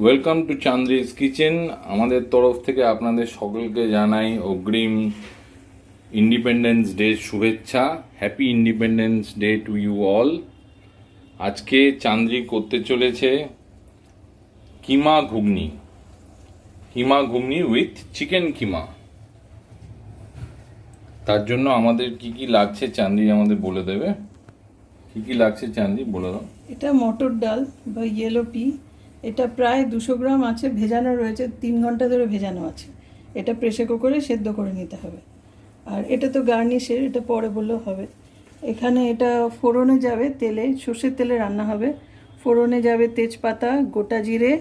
Welcome to চান্দ্রিস kitchen. আমাদের তরফ থেকে আপনাদের সকলকে জানাই অগ্রিম ইন্ডিপেন্ডেন্স ডে শুভেচ্ছা। Happy independence day to you all. আজকে চান্দ্রি করতে চলেছে কিমা ঘুগনি উইথ চিকেন কিমা। তার জন্য আমাদের কি কি লাগছে চান্দ্রি আমাদের বলে দেবে। কি কি লাগছে চান্দ্রি বলে দাও। এটা মটর ডাল বা ইয়েলো পি, এটা প্রায় 200 গ্রাম আছে, ভেজানো রয়েছে, 3 ঘন্টা ধরে ভেজানো আছে। এটা প্রেসার কুকারে সেদ্ধ করে নিতে হবে। আর এটা তো গার্নিশের, এটা পরে বললেও হবে। এখানে এটা ফোড়নে যাবে, তেলে, সর্ষের তেলে রান্না হবে। ফোড়নে যাবে তেজপাতা, গোটা জিরে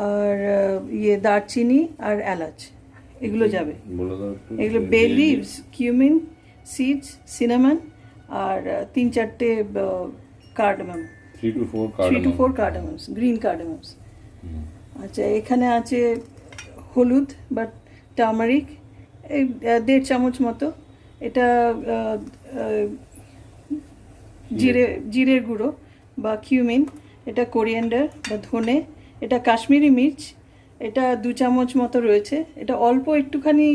আর দারচিনি আর এলাচ, এগুলো যাবে। বলে দাও। এগুলো bay leaves, cumin seeds, cinnamon আর 3-4টে cardamom, 3 to 4 cardamoms, green cardamoms. আচ্ছা, এখানে আছে হলুদ বা টার্মারিক, এই 1.5 চামচ মতো। এটা জিরের গুঁড়ো বা কিউমিন। এটা কোরিয়েন্ডার বা ধনে। এটা কাশ্মীরি মির্চ, এটা 2 চামচ মতো রয়েছে। এটা অল্প একটুখানি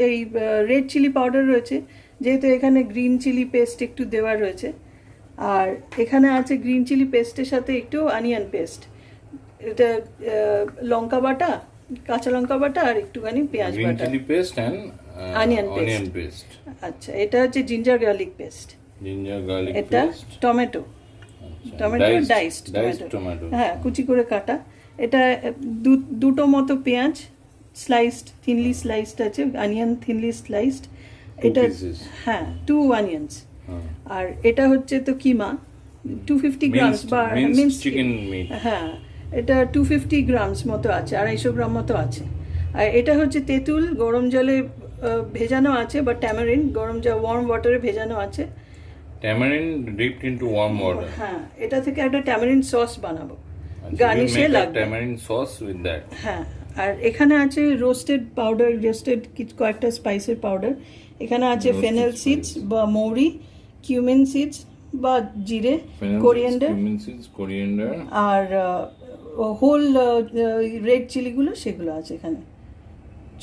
এই রেড চিলি পাউডার রয়েছে, যেহেতু এখানে গ্রিন চিলি পেস্ট একটু দেওয়া রয়েছে। আর এখানে আছে গ্রিন চিলি পেস্টের সাথে একটু অনিয়ন পেস্ট। এটা লঙ্কা বাটা, কাঁচা লঙ্কা বাটা আর একটুখানি পেঁয়াজ গ্রিন বাটা, chilli paste and onion onion paste. Paste. আচ্ছা, এটা হচ্ছে ginger garlic paste. Ginger garlic এটা পেস্ট। টমেটো ডাইসড টমেটো, হ্যাঁ, কুচি করে কাটা। এটা দুটো মতো পেঁয়াজ স্লাইসড, থিনলি স্লাইসড আছে। Onion thinly sliced. এটা হ্যাঁ, 2 অনিয়নস। আর এটা হচ্ছে তো কিমা, 250 গ্রামস বা মিন্স চিকেন মিট। হ্যাঁ, এটা 250 গ্রামস মতো আছে, 250 গ্রাম মতো আছে। আর এটা হচ্ছে তেঁতুল, গরম জলে ভেজানো আছে, বা ট্যামারিন গরম জল ওয়ার্ম ওয়াটারে ভেজানো আছে। Tamarin dipped into worm water. হ্যাঁ, এটা থেকে একটা ট্যামারিন সস বানাবো, গার্নিশে লাগবে। Tamarin sauce with that. হ্যাঁ, আর এখানে আছে রোস্টেড পাউডার, কয়েকটা স্পাইসের পাউডার। এখানে আছে ফেনেল সিডস বা মৌরি, কিউমিন সিডস বা জিরে, কোরিয়েন্ডার আর হোল রেড চিলিগুলো, সেগুলো আছে এখানে।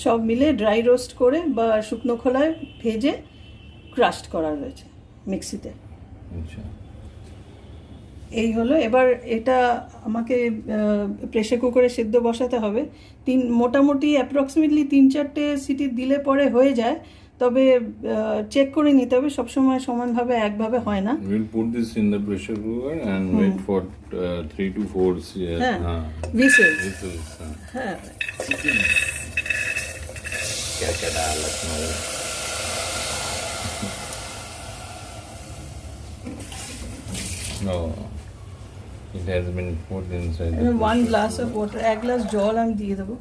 সব মিলে ড্রাই রোস্ট করে বা শুকনো খোলায় ভেজে ক্রাশড করা রয়েছে মিক্সিতে। আচ্ছা, এই হলো। এবার এটা আমাকে প্রেসার কুকারে সেদ্ধ বসাতে হবে। মোটামুটি অ্যাপ্রক্সিমেটলি 3-4টে সিটি দিলে পরে হয়ে যায়, তবে চেক করে নিতে হবে, সবসময় সমানভাবে একভাবে হয় না। we'll put this in the pressure cooker and wait for 3 to 4 whistles। হ্যাঁ, क्या क्या डाला इसमें? No, it has been put inside the 1 pressure glass of cooker. Water, 1 glass জল আমি দিয়ে দেবো।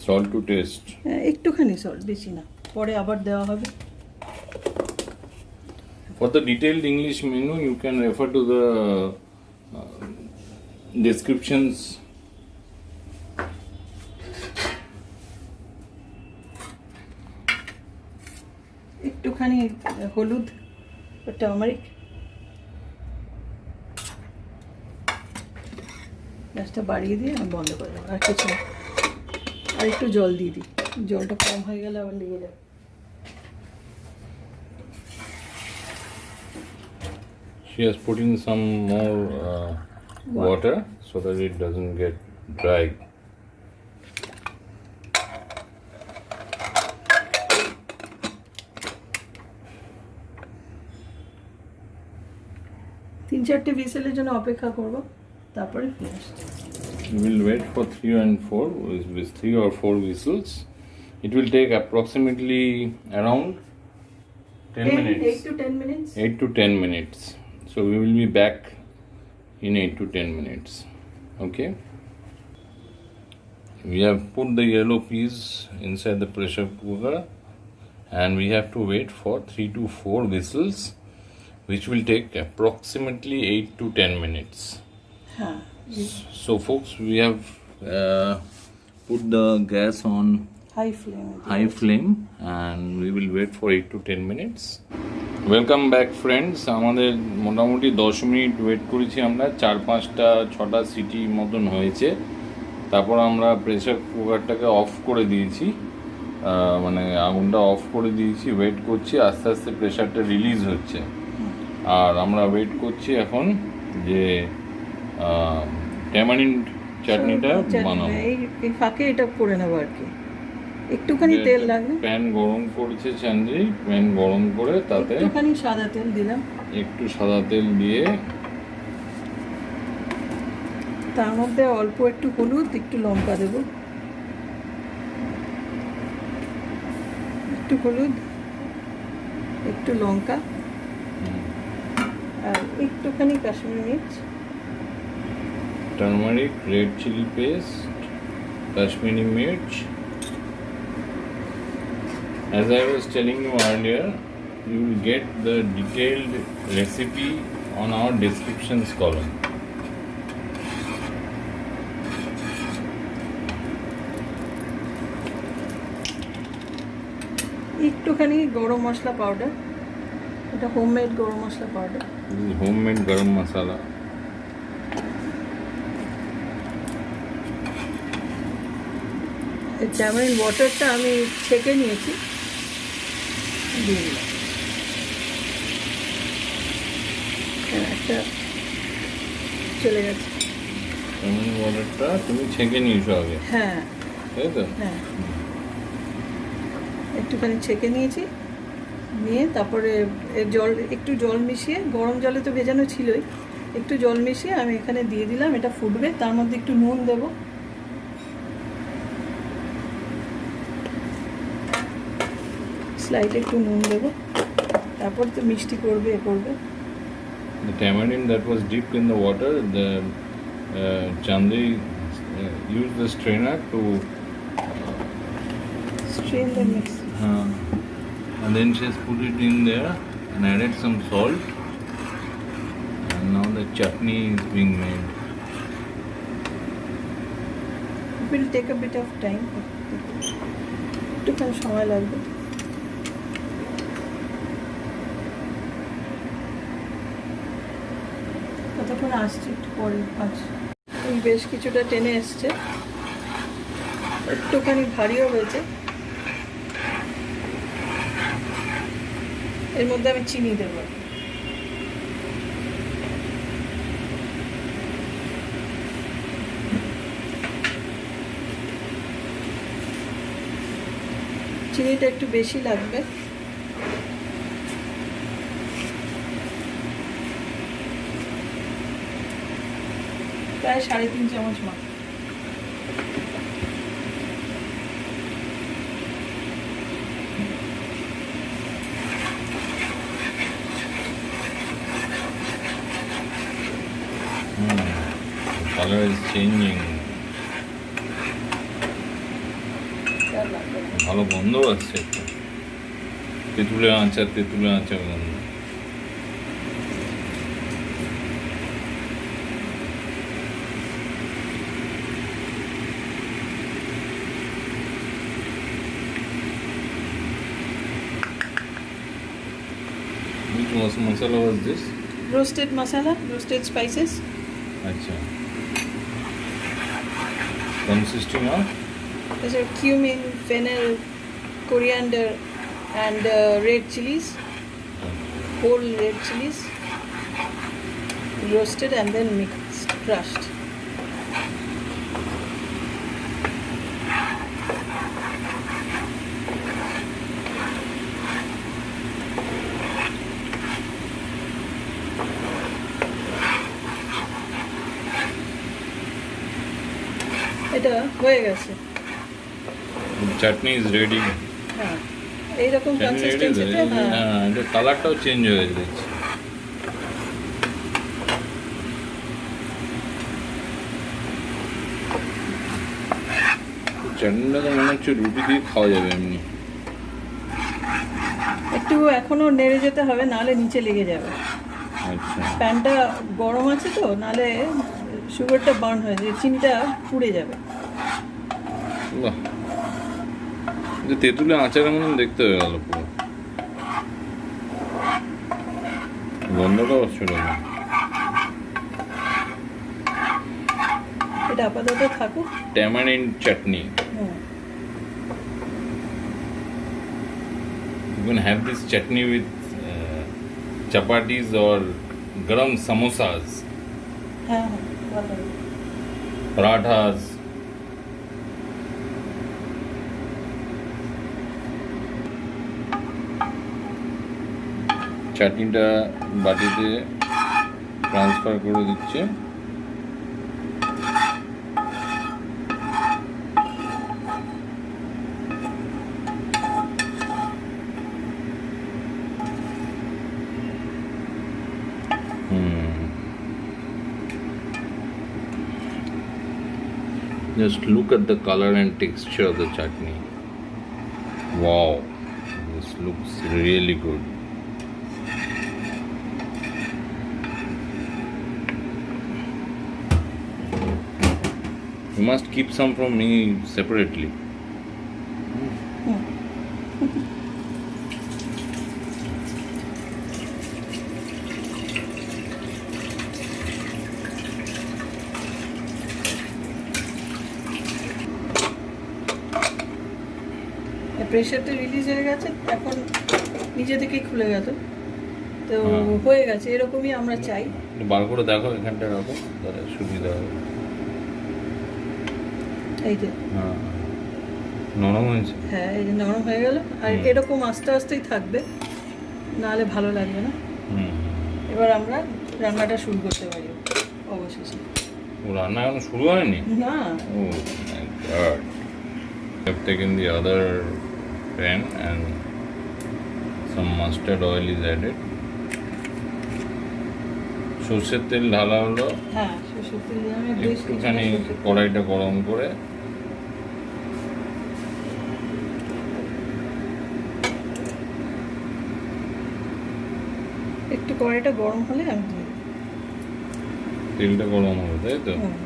Salt to taste. একটুখানি সল্ট, বেশি না, পরে আবার দেওয়া হবে। For the detailed English menu, you can refer to the descriptions. একটুখানি হলুদ, টার্মারিক। গ্যাসটা বাড়িয়ে দিয়ে আমি বন্ধ করে দেবো, আর কিছু না। আর একটু জল দিয়ে দিই, জলটা কম হয়ে গেলে আবার লেগে যাবে। She has put in some more water so that it doesn't get dry. তিন চারটে হুইসেলের জন্য অপেক্ষা করব, তারপরে ফিরে আসছি। We will wait for 3 and 4 with 3 or 4 whistles. It will take approximately around 10 minutes. 8 to 10 minutes. 8 to 10 minutes. So we will be back in 8 to 10 minutes. Okay. We have put the yellow peas inside the pressure cooker and we have to wait for 3 to 4 whistles, which will take approximately 8 to 10 minutes. So folks, we have put the gas on high flame. high flame and we will wait for 8 to 10 minutes. Welcome back friends, আমাদের মোটামুটি 10 minute wait করেছি আমরা, 4-5-6টা city মতন হয়েছে। তারপর আমরা pressure কুকারটাকে of করে দিয়েছি, মানে আগুনটা অফ করে দিয়েছি, ওয়েট করছি, আস্তে আস্তে প্রেসারটা রিলিজ হচ্ছে। আর আমরা ওয়েট করছি এখন যে ট্যামারিন্ড চাটনিটা বানাবো। এই ফাঁকে এটা করে নেবো আর কি, একটুখানি তেল লাগবে। প্যান গরম করেছে চান্দ্রি, প্যান গরম করে তাতে একটুখানি সাদা তেল দিলাম, একটু সাদা তেল দিয়ে তার মধ্যে অল্প একটু হলুদ, একটু লঙ্কা দেব, একটু হলুদ, একটু লঙ্কা, আর একটুখানি কাশ্মীরি মির্চ, turmeric, red chilli paste, Kashmiri মির্চ. As I was telling you earlier, you will get the detailed recipe on our descriptions column. একটুখানি গরম মশলা পাউডার, এটা homemade garam masala powder, This is homemade garam masala. এই ট্যামারিন্ড ওয়াটারটা আমি ছেঁকে নিয়েছি, দিয়ে দিলাম। হ্যাঁ, একটা চলে গেছে। Lemon waterটা তুমি ছেঁকে নিয়েছো আগে, হ্যাঁ তাই তো? হ্যাঁ, একটুখানি ছেঁকে নিয়েছি, নিয়ে তারপরে এর জল, একটু জল মিশিয়ে, গরম জলে তো ভেজানো ছিলই, একটু জল মিশিয়ে আমি এখানে দিয়ে দিলাম। এটা ফুটবে, তার মধ্যে একটু নুন দেবো, স্লাইড একটু নুন দেবো, তারপর তো মিষ্টি করবে, এ করবে। The tamarind that was dipped in the water, the Chandri used the strainer to strain the mix. and then she has put it in there and added some salt, and now the chutney is being made. It will take a bit of time, একটুখানি সময় লাগবে। ততক্ষণ আসছি, একটু পরে আসছি। এই বেশ কিছুটা টেনে এসছে, একটুখানি ভারীও হয়েছে। এর মধ্যে আমি চিনি দেবো, চিনিটা একটু বেশি লাগবে। প্রায় 3.5 চামচ মতো। The color is changing. ভালো গন্ধ আসছে একটা, তেঁতুলের আচার, তেঁতুলের আচার গন্ধ। Which masala was this? Roasted masala, roasted spices. Acha. Consisting of? These are cumin, fennel, coriander, and red chilies, whole red chilies, roasted and then mixed, crushed. এটা হয়ে গেছে, চাটনি ইজ রেডি। হ্যাঁ এইরকম কনসিস্টেন্সিতে। হ্যাঁ, এটা কালারটাও চেঞ্জ হয়ে গেছে। চাটনিটা তো মনে হচ্ছে রুটি দিয়ে খাওয়া যাবে এমনি। একটু এখনো নেড়ে যেতে হবে, নাহলে নিচে লেগে যাবে। আচ্ছা, প্যানটা গরম আছে তো, নাহলে সুগারটা বার্ন হয়ে যাবে, চিনিটা পুড়ে যাবে। বাহ, এটা তেঁতুলে আচারের মতন দেখতে হয়ে গেল পুরো। গন্ধটাও ছিল না। এটা আপাতত থাকুক। Tamarind chutney. Hmm. You can have this chutney with chapatis or garam samosas, হ্যাঁ হ্যাঁ ভালো হবে। parathas. চাটনিটা বাটিতে ট্রান্সফার করে দিচ্ছে। Just look at the color and texture of the chutney. Wow, this looks really good. You must keep some from me separately. প্রেশারটা release হয়ে গেছে, এখন নিজে থেকেই খুলে গেল, তো হ্যাঁ। হয়ে গেছে। এরকমই আমরা চাই। বার করে দেখো, এখানটা রাখো, তাহলে সুবিধা হবে। এই যে হ্যাঁ, নরম হয়েছে। হ্যাঁ, এই যে নরম হয়ে গেল। আর এরকম আস্তে আস্তেই থাকবে, নাহলে ভালো লাগবে না। এবার আমরা রান্নাটা শুরু করতে পারি অবশেষে। ও রান্না এখনো শুরু হয়নি? না, Oh my god. I've taken the other pan and some mustard oil is added. সর্ষের তেল ঢালা হলো। হ্যাঁ, সরষের তেল দিয়ে আমি বেশ একটুখানি কিছুটা সরষের তেল- কড়াইটা গরম করে একটু কড়াইটা গরম হলে আমি দিয়ে দেব। তেলটা গরম হবে, তাই তো? হুম।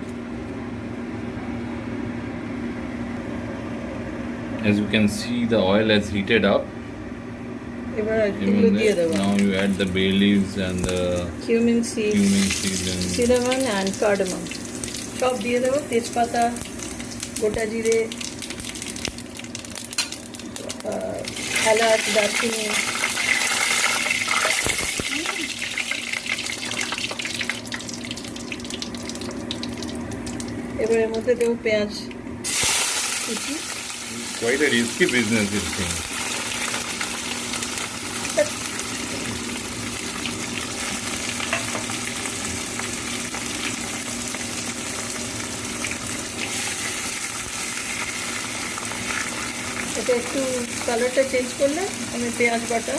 As you can see, the oil has heated up. এবার এগুলো দিয়ে দেবো। Now you add the bay leaves and the cumin seed, cumin seeds and cinnamon and cardamom সব দিয়ে দেবো। তেজপাতা, গোটা জিরে, এলাচ, দারচিনি। এবার এর মধ্যে দেবো পেঁয়াজ কুচি। quite a risky business, this thing. এটা একটু কালারটা চেঞ্জ করলে আমি পেঁয়াজ বাটা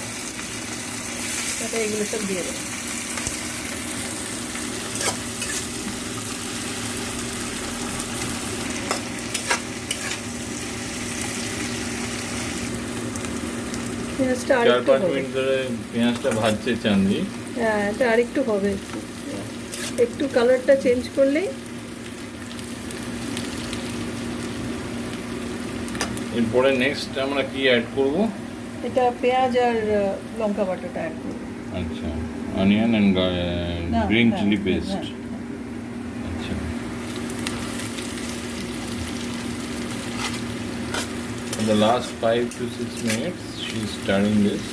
তাতে এগুলো সব দিয়ে দেবো। পেঁয়াজটা আরেকটু 4-5 হবে। মিনিট ধরে পেঁয়াজটা ভাজছে চাঁদনি। হ্যাঁ, এটা আরেকটু হবে। একটু কালারটা চেঞ্জ করলেই এরপরে নেক্সট আমরা কি অ্যাড করব? এটা পেঁয়াজ আর লঙ্কা বাটাটা অ্যাড করবো। আচ্ছা, অনিয়ন এন্ড না, গ্রিন হ্যাঁ, চিলি হ্যাঁ, পেস্ট। হ্যাঁ। আচ্ছা, in the last 5 to 6 minutes she is stirring this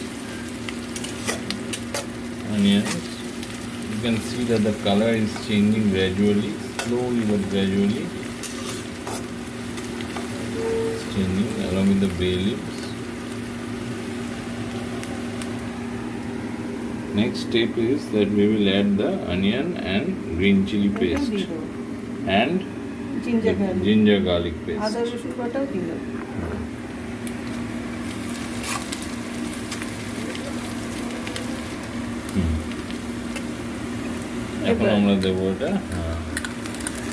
onions. You can see that the color is changing gradually, slowly but gradually. It's changing along with the bay leaves. Next step is that we will add the onion and green chili এটা paste দিয়ে দেবো। and ginger garlic, ginger garlic আদা paste. রসুন বাটাও দিয়ে দেবো। এখন আমরা দেবো এটা। হ্যাঁ,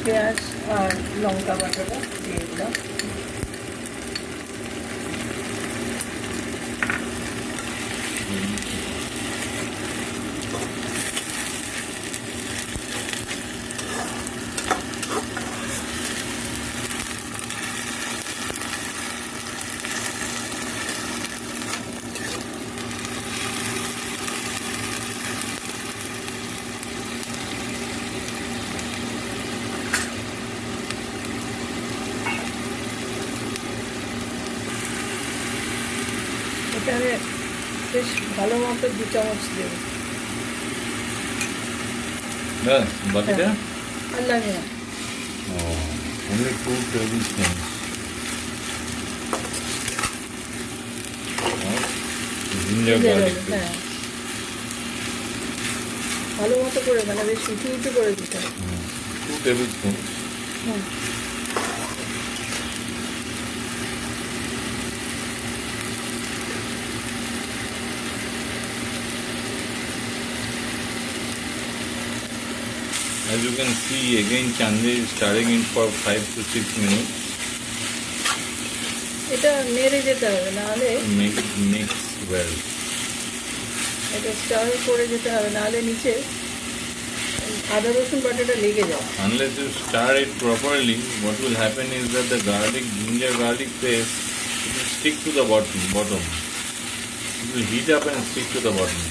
পেঁয়াজ আর লঙ্কা বাটাটা দিয়ে দিলাম। এখানে বেশ ভালো মতো 2 চামচ দেবো। ব্যাস বাকিটা আর লাগে না। only 2 tablespoons of ginger garlic paste. হ্যাঁ, ভালো মতো করে মানে বেশ উঁচু উঁচু করে দিতে হবে। 2 tablespoons. Hmm. As you can see, again Chandni is stirring it for 5 to 6 minutes. এটা নেড়ে যেতে হবে, নাহলে Make it mix well. এটা স্টার করে যেতে হবে, নাহলে নিচে আদা রসুন বাটাটা লেগে যায়। Unless you stir it properly, what will happen is that the ginger garlic paste, it will stick to the bottom. It will heat up and stick to the bottom.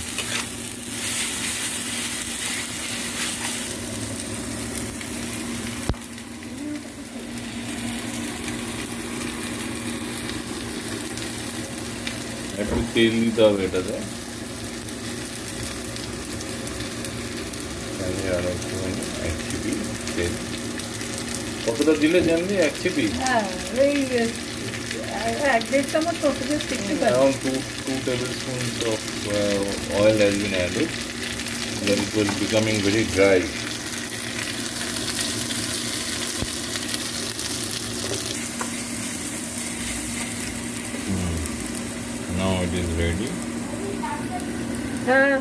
একটু তেল দিতে হবে এটাতে, আর একটুখানি 1 চিপি তেল। কতটা দিলে জানলি 1 চিপি? হ্যাঁ, ওই 1-1.5 চামচ মতো জাস্ট একটু Around 2 tablespoons of oil has been added. Then it was becoming very dry. Now it is ready. হ্যাঁ,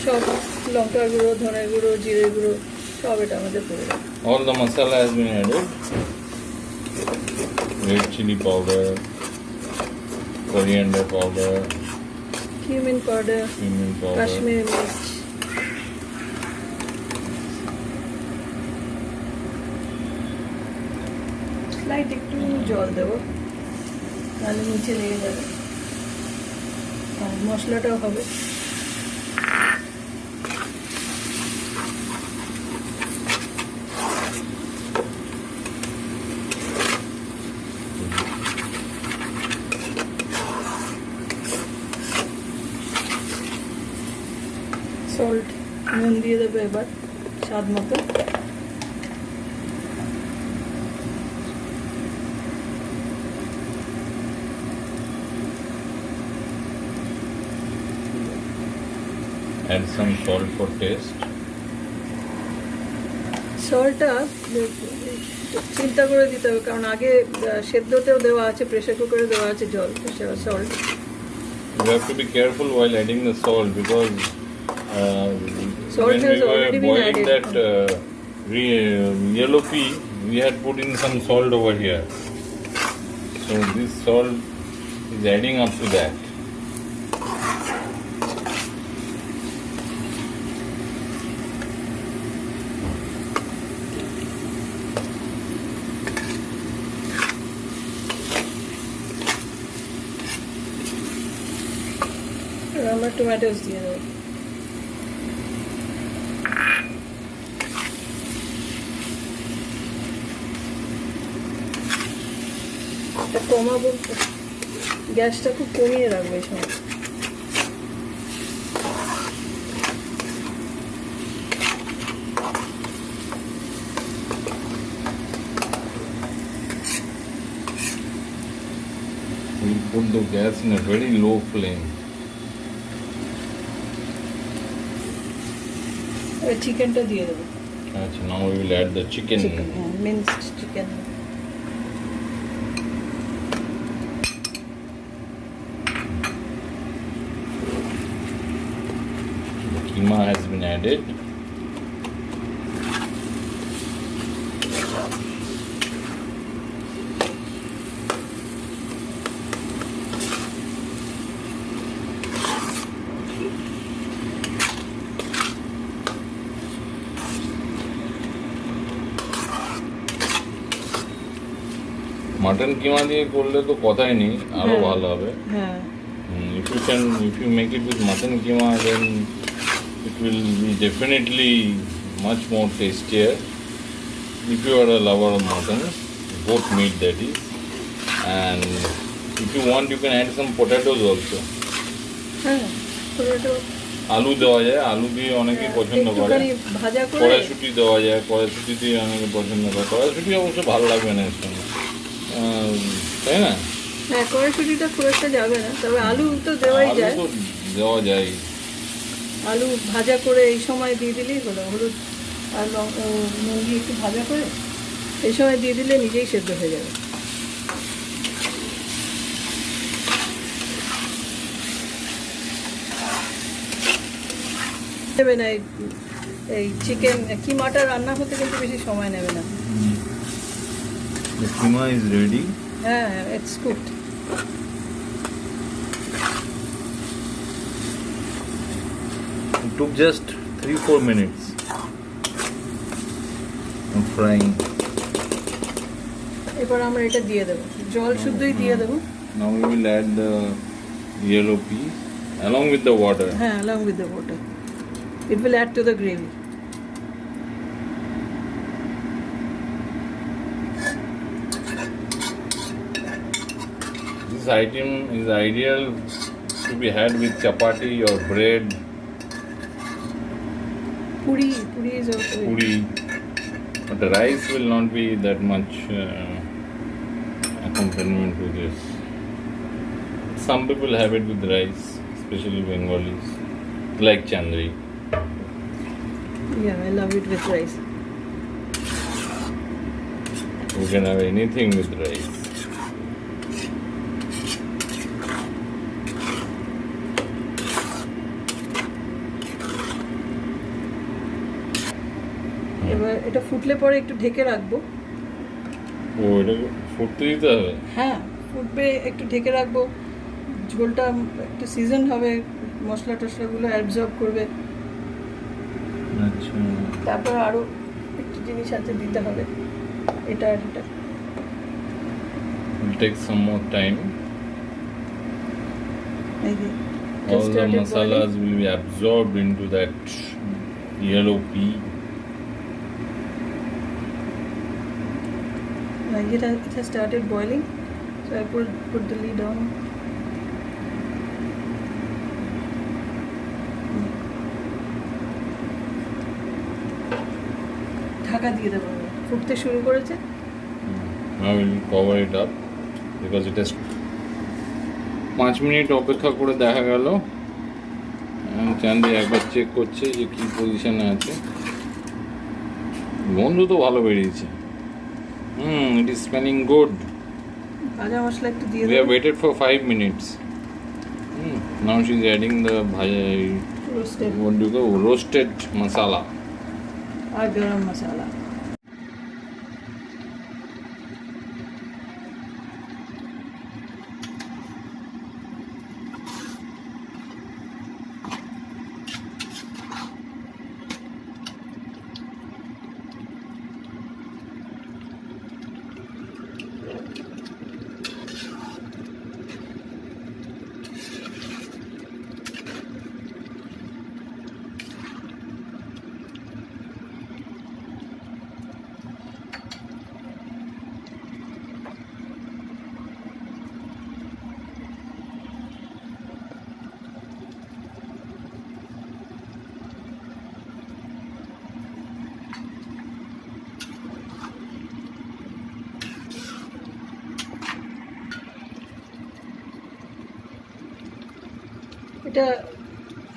সব লঙ্কার গুঁড়ো, ধনের গুঁড়ো, জিরে গুঁড়ো সব এটা আমাদের পড়ে যাবে। All the masala has been added. Red chili powder, coriander powder, cumin powder, cumin powder. Kashmiri মির্চ, স্লাইট একটু জল দেবো, নাহলে নিচে লেগে যাবে। আর মশলাটাও হবে। সল্ট, নুন দিয়ে দেবে এবার স্বাদ মতো। Add some salt for taste. সল্টটা চিন্তা করে দিতে হবে, কারণ আগে সেদ্ধতেও দেওয়া আছে, প্রেসার কুকারে দেওয়া আছে জল, salt. You have to be careful while adding the salt because Salt when has we were already been boiling added. that yellow pea, we had put in some salt over here. So this salt is adding up to that. আমরা tomatoes দিয়ে দেবো। এটা কমাবো, গ্যাসটা খুব কমিয়ে রাখবো এই সময়। We put the gas in a very low flame. এবার চিকেনটা দিয়ে দেবো। So now we will add the chicken. Chicken, হ্যাঁ, minced chicken. The keema has been added. Mutton keema দিয়ে করলে তো কথাই নেই, আরো হ্যাঁ। ভালো হবে। হ্যাঁ, If you make it with mutton keema, then will be definitely much more tastier if you are a lover of mutton, goat meat that is. And if you want, you can add some potatoes also. হ্যাঁ potato আলু দেওয়া যায়, আলু দিয়ে অনেকে পছন্দ করে। একটুখানি ভাজা করে কড়াইশুঁটি দেওয়া যায়, কড়াইশুঁটি দিয়ে অনেকে পছন্দ করে। কড়াইশুঁটি অবশ্য ভালো লাগবে না এর সঙ্গে, তাই না? হ্যাঁ কড়াইশুঁটিটা খুব একটা যাবে না, তবে আলু তো দেওয়াই আলু যায়। তো দেওয়া যায়। আলু ভাজা করে এই সময় দিয়ে দিলেই হলো, হলুদ আর নুন দিয়ে একটু ভাজা করে এই সময় দিয়ে দিলে নিজেই সেদ্ধ হয়ে যাবে। নেবে না এই চিকেন কিমাটা রান্না হতে কিন্তু বেশি সময় নেবে না। The keema is ready. হ্যাঁ it's cooked. It took just 3-4 minutes of frying. এবার আমরা এটা দিয়ে দেবো, জল শুদ্ধই দিয়ে দেবো। Now we will add the yellow peas along with the water. হ্যাঁ along with the water. It will add to the gravy. This item is ideal to be had with chapati or bread, Puri is also puri. But the rice will not be that much accompaniment to this. Some people have it with rice, especially Bengalis, like Chandri. Yeah, I love it with rice. You can have anything with rice. এবার এটা ফুটলে পরে একটু ঢেকে রাখবো। ও এটা ফুটতে দিতে হবে? হ্যাঁ ফুটবে, একটু ঢেকে রাখবো, ঝোলটা একটু সিজন হবে, মশলা টশলাগুলো অ্যাবজর্ব করবে। আচ্ছা, তারপর আরও একটু জিনিস আছে দিতে হবে, এটা আর এটা। It will take some more time. এই যে All the masalas will be absorbed into that yellow pea. It has started boiling, so I put the lid on. Dhaka দিয়ে দেবো, ফুটতে শুরু করেছে। I will cover it up because it has 5 minute অপেক্ষা করে দেখা গেল। চান্দি একবার চেক করছে যে কি পজিশনে আছে। গন্ধ তো ভালো বেরিয়েছে। It is smelling good. ভাজা মশলা একটু দিয়ে We দেবো, have waited for 5 minutes. Now she is adding the roasted what do you call roasted masala. আর গরম মশলা। এটা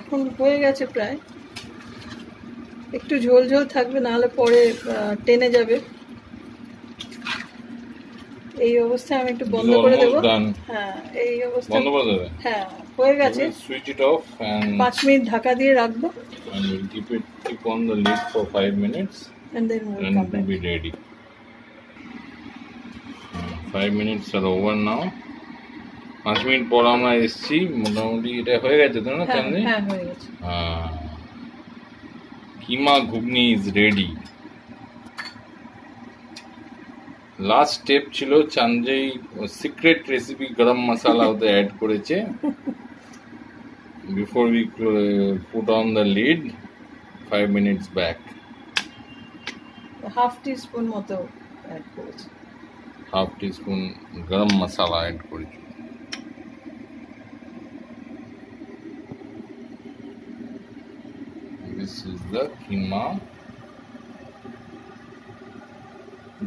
এখন হয়ে গেছে প্রায়, একটু ঝোল ঝোল থাকবে, নাহলে পরে টেনে যাবে। এই অবস্থায় আমি একটু বন্ধ করে দেবো। হ্যাঁ এই অবস্থা বন্ধ করে দেবে। হ্যাঁ হয়ে গেছে। Switch it off and 5 minute Dhaka দিয়ে রাখবো, we'll keep on the lid for 5 minutes and then we'll and come it back. will be ready. 5 minutes are over now. 5 minute পর আমরা এসেছি, মোটামুটি এটা হয়ে গেছে তো না হ্যাঁ চাঁদনি? হ্যাঁ হয়ে গেছে। কিমা ঘুগনি ইজ রেডি। লাস্ট স্টেপ ছিল চাঞ্জেই সিক্রেট রেসিপি গরম মশলা ওতে অ্যাড করেছে before we put on the lead 5 minutes back. Half teaspoon মতো অ্যাড করেছি। হাফ টিস্পুন গরম মশলা অ্যাড করেছি। This is the keema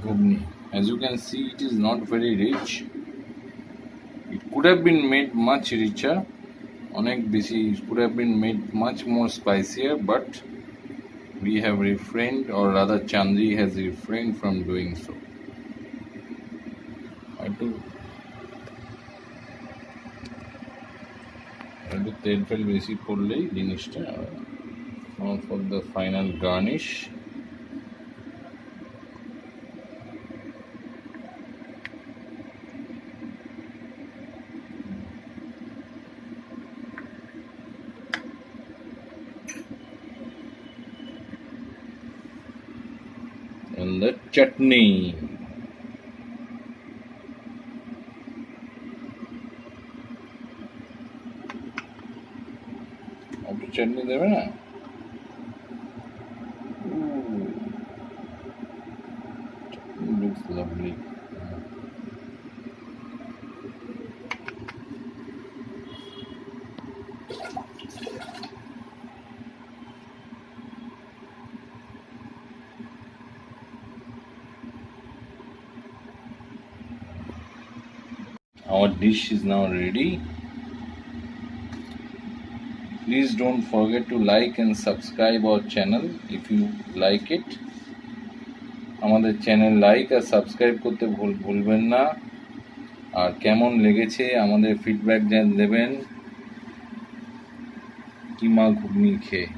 ghugni. As you can see, it is not very rich. It could have been made much richer. Onek beshi, it could have been made much more spicier, but we have refrained, or rather Chandri has refrained from doing so. একটু তেল fail বেশি পড়লেই জিনিসটা for the final garnish. And the chutney. একটু চাটনি দেবে না? Looks lovely. Our dish is now ready. Please don't forget to like and subscribe our channel if you like it. আমাদের channel like আর subscribe করতে ভুলবেন না। আর কেমন লেগেছে আমাদের ফিডব্যাক দেবেন কিমা ঘুগনি খেয়ে।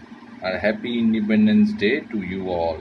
আর happy independence day to you all.